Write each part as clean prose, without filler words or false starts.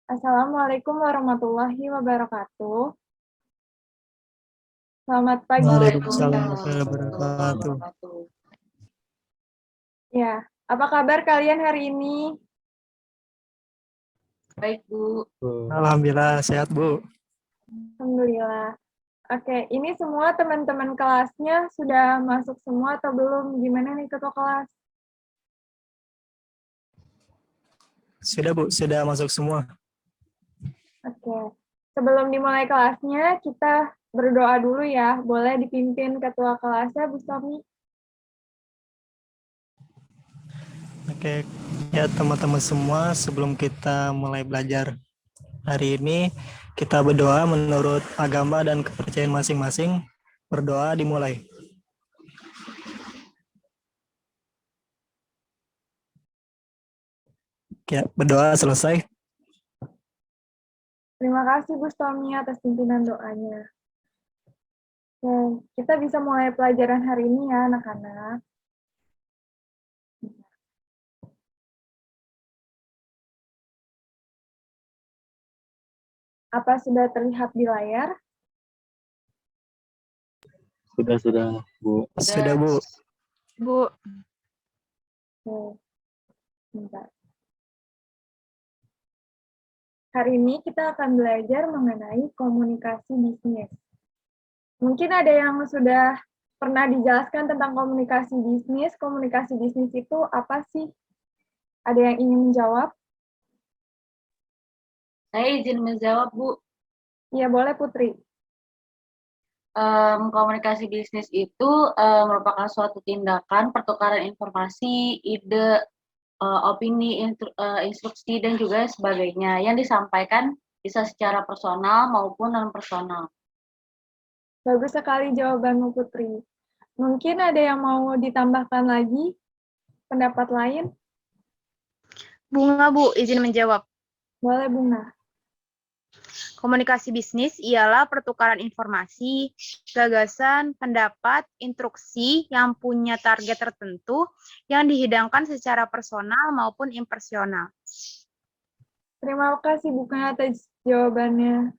Assalamualaikum warahmatullahi wabarakatuh. Selamat pagi. Waalaikumsalam warahmatullahi wabarakatuh. Ya, apa kabar kalian hari ini? Baik, Bu. Alhamdulillah sehat, Bu. Alhamdulillah. Oke, ini semua teman-teman kelasnya sudah masuk semua atau belum? Gimana nih ketua kelas? Sudah, Bu. Sudah masuk semua. Oke, sebelum dimulai kelasnya, kita berdoa dulu ya. Boleh dipimpin ketua kelasnya, Bu Somi? Oke, ya teman-teman semua, sebelum kita mulai belajar hari ini, kita berdoa menurut agama dan kepercayaan masing-masing. Berdoa dimulai. Ya, berdoa selesai. Terima kasih Bu Somi atas pimpinan doanya. Oke, kita bisa mulai pelajaran hari ini ya anak-anak. Apa sudah terlihat di layar? Sudah, Bu. Sudah, Bu. Bu. Oke, bentar. Hari ini kita akan belajar mengenai komunikasi bisnis. Mungkin ada yang sudah pernah dijelaskan tentang komunikasi bisnis. Komunikasi bisnis itu apa sih? Ada yang ingin menjawab? Saya izin menjawab, Bu. Iya, boleh Putri. Komunikasi bisnis itu merupakan suatu tindakan pertukaran informasi, ide, opini, instruksi, dan juga sebagainya yang disampaikan bisa secara personal maupun non-personal. Bagus sekali jawabanmu Putri. Mungkin ada yang mau ditambahkan lagi? Pendapat lain? Bunga, Bu, izin menjawab. Boleh Bunga. Komunikasi bisnis ialah pertukaran informasi, gagasan, pendapat, instruksi yang punya target tertentu yang dihidangkan secara personal maupun impersonal. Terima kasih Bunga atas jawabannya.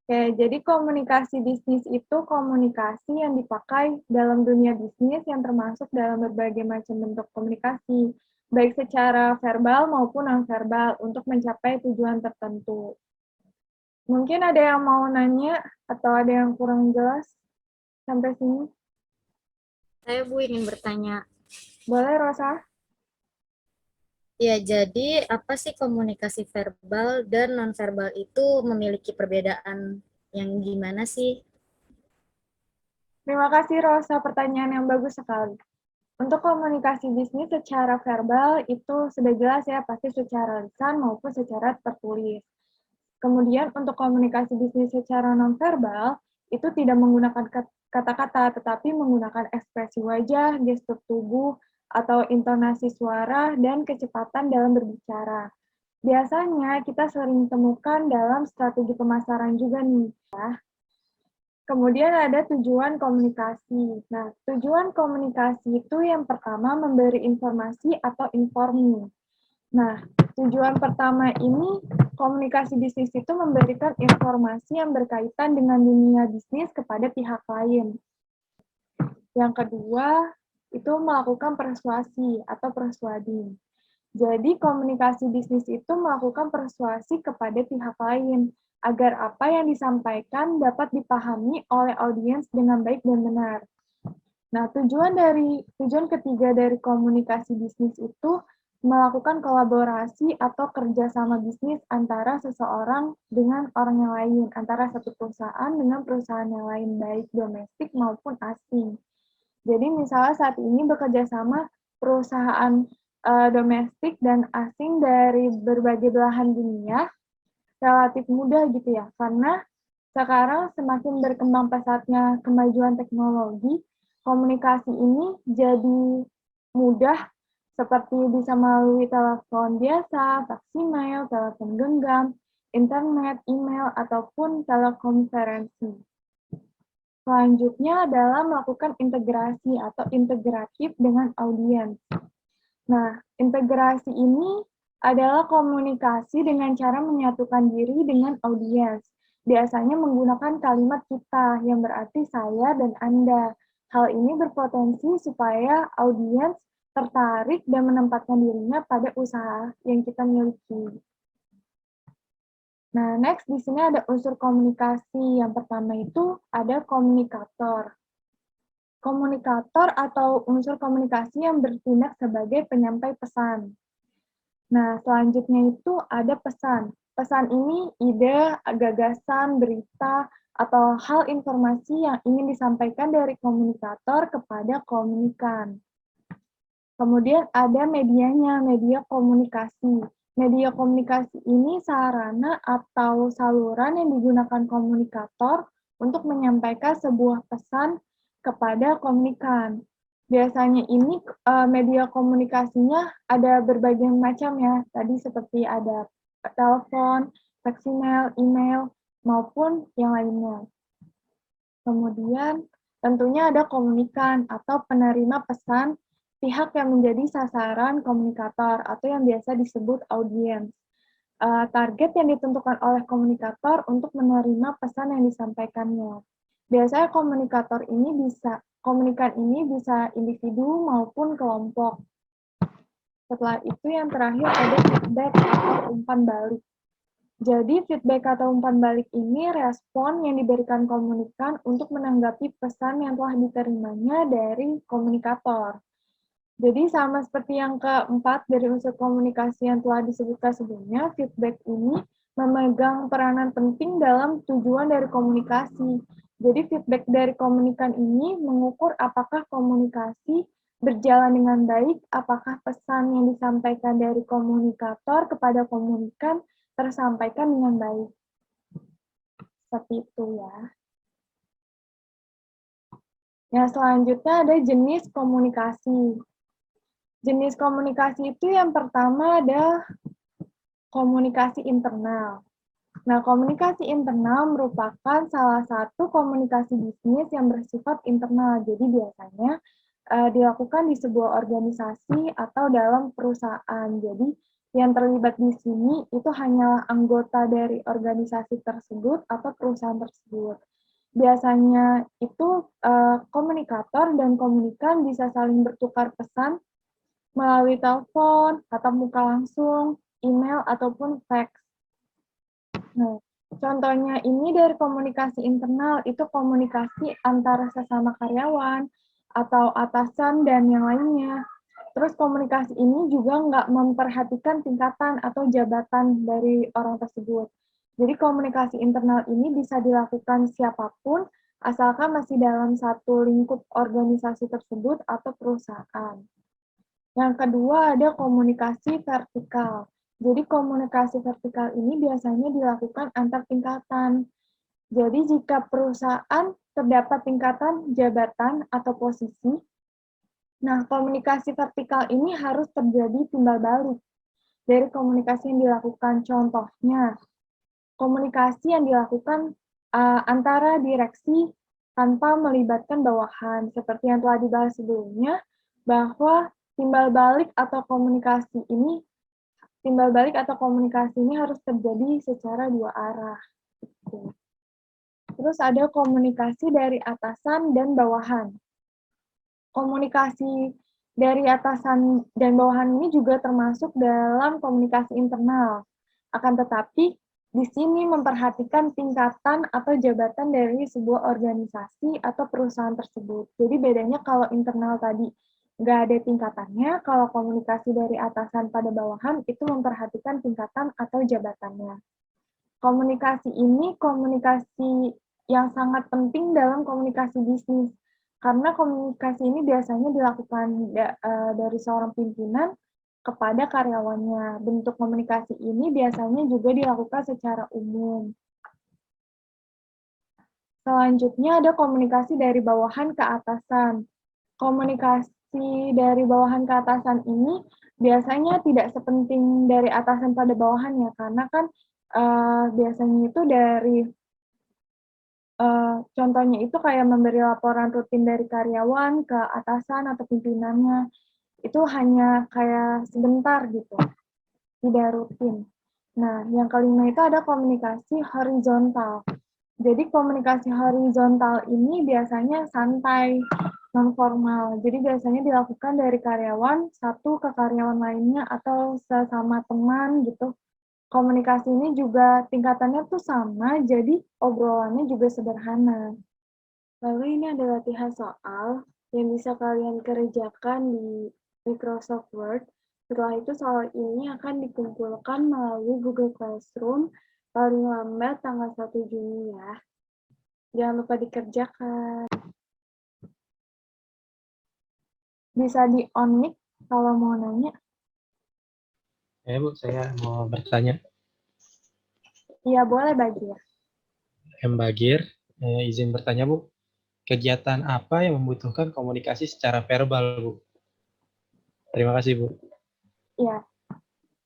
Oke, jadi komunikasi bisnis itu komunikasi yang dipakai dalam dunia bisnis yang termasuk dalam berbagai macam bentuk komunikasi, baik secara verbal maupun non-verbal untuk mencapai tujuan tertentu. Mungkin ada yang mau nanya atau ada yang kurang jelas sampai sini? Saya Bu ingin bertanya. Boleh Rosa? Ya, jadi apa sih komunikasi verbal dan nonverbal itu memiliki perbedaan yang gimana sih? Terima kasih Rosa, pertanyaan yang bagus sekali. Untuk komunikasi bisnis secara verbal itu sudah jelas ya, pasti secara lisan maupun secara tertulis. Kemudian untuk komunikasi bisnis secara nonverbal itu tidak menggunakan kata-kata, tetapi menggunakan ekspresi wajah, gestur tubuh, atau intonasi suara, dan kecepatan dalam berbicara. Biasanya kita sering temukan dalam strategi pemasaran juga nih. Ya. Kemudian ada tujuan komunikasi. Nah, tujuan komunikasi itu yang pertama memberi informasi atau informing. Nah, tujuan pertama ini, komunikasi bisnis itu memberikan informasi yang berkaitan dengan dunia bisnis kepada pihak lain. Yang kedua, itu melakukan persuasi atau persuading. Jadi, komunikasi bisnis itu melakukan persuasi kepada pihak lain, agar apa yang disampaikan dapat dipahami oleh audiens dengan baik dan benar. Nah, tujuan ketiga dari komunikasi bisnis itu melakukan kolaborasi atau kerjasama bisnis antara seseorang dengan orang yang lain, antara satu perusahaan dengan perusahaan yang lain, baik domestik maupun asing. Jadi misalnya saat ini bekerja sama perusahaan domestik dan asing dari berbagai belahan dunia, relatif mudah gitu ya, karena sekarang semakin berkembang pesatnya kemajuan teknologi, komunikasi ini jadi mudah seperti bisa melalui telepon biasa, fax email, telepon genggam, internet, email, ataupun telekonferensi. Selanjutnya adalah melakukan integrasi atau integratif dengan audiens. Nah, integrasi ini adalah komunikasi dengan cara menyatukan diri dengan audiens. Biasanya menggunakan kalimat kita yang berarti saya dan Anda. Hal ini berpotensi supaya audiens tertarik dan menempatkan dirinya pada usaha yang kita miliki. Nah, next di sini ada unsur komunikasi. Yang pertama itu ada komunikator. Komunikator atau unsur komunikasi yang bertindak sebagai penyampai pesan. Nah, selanjutnya itu ada pesan. Pesan ini ide, gagasan, berita, atau hal informasi yang ingin disampaikan dari komunikator kepada komunikan. Kemudian ada medianya, media komunikasi. Media komunikasi ini sarana atau saluran yang digunakan komunikator untuk menyampaikan sebuah pesan kepada komunikan. Biasanya ini media komunikasinya ada berbagai macam ya. Tadi seperti ada telepon, faksimiles, email, maupun yang lainnya. Kemudian tentunya ada komunikan atau penerima pesan, pihak yang menjadi sasaran komunikator atau yang biasa disebut audiens. Target yang ditentukan oleh komunikator untuk menerima pesan yang disampaikannya. Biasanya komunikan ini bisa individu maupun kelompok. Setelah itu yang terakhir ada feedback atau umpan balik. Jadi feedback atau umpan balik ini respon yang diberikan komunikan untuk menanggapi pesan yang telah diterimanya dari komunikator. Jadi sama seperti yang keempat dari unsur komunikasi yang telah disebutkan sebelumnya, feedback ini memegang peranan penting dalam tujuan dari komunikasi. Jadi feedback dari komunikan ini mengukur apakah komunikasi berjalan dengan baik, apakah pesan yang disampaikan dari komunikator kepada komunikan tersampaikan dengan baik. Seperti itu ya. Nah, selanjutnya ada jenis komunikasi. Jenis komunikasi itu yang pertama ada komunikasi internal. Nah, komunikasi internal merupakan salah satu komunikasi bisnis yang bersifat internal. Jadi biasanya dilakukan di sebuah organisasi atau dalam perusahaan. Jadi yang terlibat di sini itu hanyalah anggota dari organisasi tersebut atau perusahaan tersebut. Biasanya itu komunikator dan komunikan bisa saling bertukar pesan melalui telepon, tatap muka langsung, email, ataupun fax. Nah, contohnya ini dari komunikasi internal, itu komunikasi antara sesama karyawan, atau atasan, dan yang lainnya. Terus komunikasi ini juga nggak memperhatikan tingkatan atau jabatan dari orang tersebut. Jadi komunikasi internal ini bisa dilakukan siapapun, asalkan masih dalam satu lingkup organisasi tersebut atau perusahaan. Yang kedua ada komunikasi vertikal. Jadi komunikasi vertikal ini biasanya dilakukan antar tingkatan. Jadi jika perusahaan terdapat tingkatan jabatan atau posisi, nah komunikasi vertikal ini harus terjadi timbal balik dari komunikasi yang dilakukan. Contohnya, komunikasi yang dilakukan antara direksi tanpa melibatkan bawahan. Seperti yang telah dibahas sebelumnya, bahwa timbal balik atau komunikasi ini harus terjadi secara dua arah. Terus ada komunikasi dari atasan dan bawahan. Komunikasi dari atasan dan bawahan ini juga termasuk dalam komunikasi internal. Akan tetapi, di sini memperhatikan tingkatan atau jabatan dari sebuah organisasi atau perusahaan tersebut. Jadi bedanya kalau internal tadi nggak ada tingkatannya, kalau komunikasi dari atasan pada bawahan itu memperhatikan tingkatan atau jabatannya. Komunikasi ini komunikasi yang sangat penting dalam komunikasi bisnis, karena komunikasi ini biasanya dilakukan dari seorang pimpinan kepada karyawannya. Bentuk komunikasi ini biasanya juga dilakukan secara umum. Selanjutnya ada komunikasi dari bawahan ke atasan. Komunikasi dari bawahan ke atasan ini biasanya tidak sepenting dari atasan pada bawahan ya, karena kan biasanya itu dari contohnya itu kayak memberi laporan rutin dari karyawan ke atasan atau pimpinannya, itu hanya kayak sebentar gitu. tidak rutin. Nah, yang kelima itu ada komunikasi horizontal. Jadi komunikasi horizontal ini biasanya santai, non formal. Jadi biasanya dilakukan dari karyawan satu ke karyawan lainnya atau sesama teman gitu. Komunikasi ini juga tingkatannya tuh sama, jadi obrolannya juga sederhana. Lalu ini ada latihan soal yang bisa kalian kerjakan di Microsoft Word. Setelah itu soal ini akan dikumpulkan melalui Google Classroom paling lambat tanggal 1 Juni ya. Jangan lupa dikerjakan. Bisa di on mic kalau mau nanya. Bu, saya mau bertanya. Iya, boleh Bagir. Bagir, izin bertanya, Bu. Kegiatan apa yang membutuhkan komunikasi secara verbal, Bu? Terima kasih, Bu. Iya.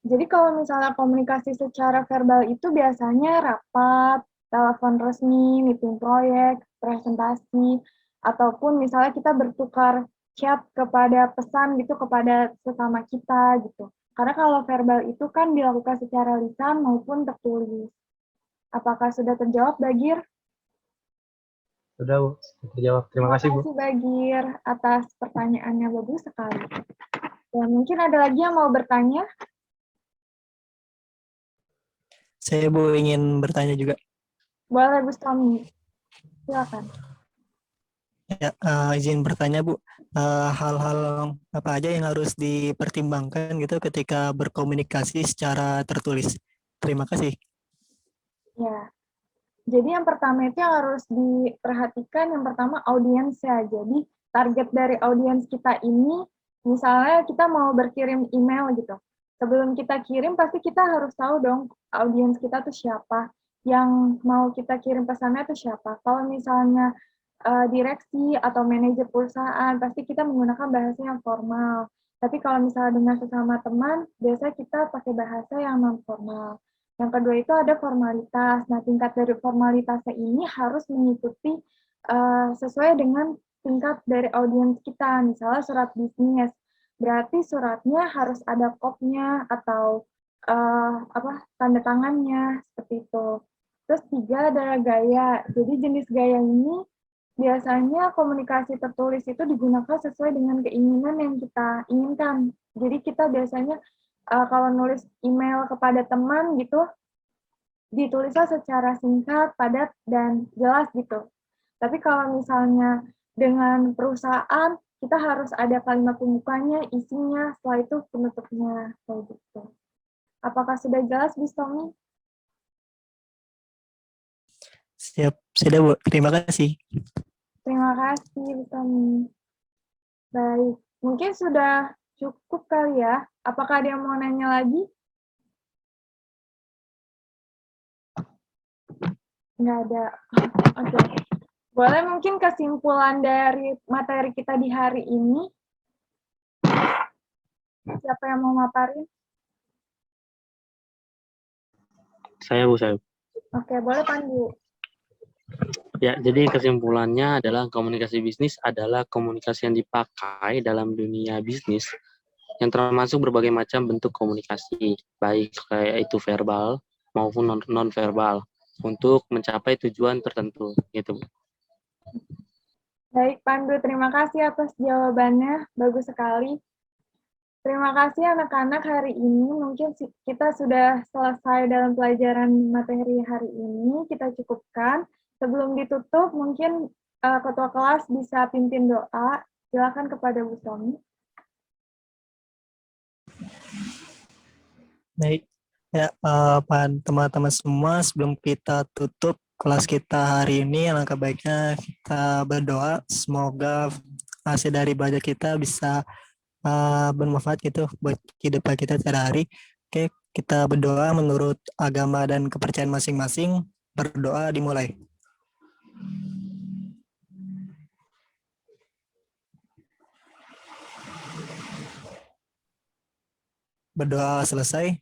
Jadi kalau misalnya komunikasi secara verbal itu biasanya rapat, telepon resmi, meeting proyek, presentasi, ataupun misalnya kita bertukar chat kepada pesan gitu kepada sesama kita gitu. Karena kalau verbal itu kan dilakukan secara lisan maupun tertulis. Apakah sudah terjawab, Bagir? Sudah, Bu. Sudah terjawab. Terima kasih, Bu. Terima kasih, Bagir, atas pertanyaannya. Bagus sekali. Dan mungkin ada lagi yang mau bertanya? Saya Bu ingin bertanya juga. Boleh, Bustami. Silakan. Ya, izin bertanya Bu, hal-hal apa aja yang harus dipertimbangkan gitu ketika berkomunikasi secara tertulis? Terima kasih. Ya, jadi yang pertama itu yang harus diperhatikan, yang pertama audiens ya. Jadi target dari audiens kita ini, misalnya kita mau berkirim email gitu. Sebelum kita kirim, pasti kita harus tahu dong audiens kita tuh siapa, yang mau kita kirim pesannya tuh siapa. Kalau misalnya direksi atau manajer perusahaan, pasti kita menggunakan bahasa yang formal. Tapi kalau misalnya dengan sesama teman, biasanya kita pakai bahasa yang non formal. Yang kedua itu ada formalitas. Nah, tingkat dari formalitasnya ini harus mengikuti sesuai dengan tingkat dari audiens kita. Misalnya surat bisnis, berarti suratnya harus ada kopnya atau tanda tangannya seperti itu. Terus tiga ada gaya. Jadi jenis gaya ini biasanya komunikasi tertulis itu digunakan sesuai dengan keinginan yang kita inginkan. Jadi kita biasanya kalau nulis email kepada teman gitu, ditulislah secara singkat, padat, dan jelas gitu. Tapi kalau misalnya dengan perusahaan, kita harus ada kalimat pembukanya, isinya, setelah itu penutupnya, kayak gitu. Apakah sudah jelas, Bistomi? Siap, sudah Bu. Terima kasih. Terima kasih, Bistomi. Baik, mungkin sudah cukup kali ya. Apakah ada yang mau nanya lagi? Nggak ada. Oke. Boleh mungkin kesimpulan dari materi kita di hari ini? Siapa yang mau maparin? Saya, Bu, saya. Oke, boleh Pandu. Ya, jadi kesimpulannya adalah komunikasi bisnis adalah komunikasi yang dipakai dalam dunia bisnis yang termasuk berbagai macam bentuk komunikasi, baik kayak itu verbal maupun non-verbal untuk mencapai tujuan tertentu, gitu. Baik, Pandu, terima kasih atas jawabannya. Bagus sekali. Terima kasih anak-anak, hari ini mungkin kita sudah selesai dalam pelajaran materi hari ini. Kita cukupkan. Sebelum ditutup, mungkin ketua kelas bisa pimpin doa. Silakan kepada Bu Somi. Baik, ya teman-teman semua, sebelum kita tutup kelas kita hari ini, alangkah baiknya kita berdoa semoga hasil dari belajar kita bisa bermanfaat gitu buat kehidupan kita sehari-hari. Oke, kita berdoa menurut agama dan kepercayaan masing-masing. Berdoa dimulai. Berdoa selesai.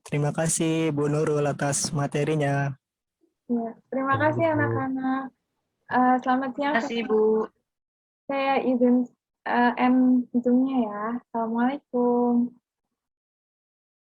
Terima kasih Bu Nurul atas materinya. Ya, terima kasih anak-anak. Selamat siang. Terima kasih, Bu. Saya izin end Zoom-nya ya. Assalamualaikum.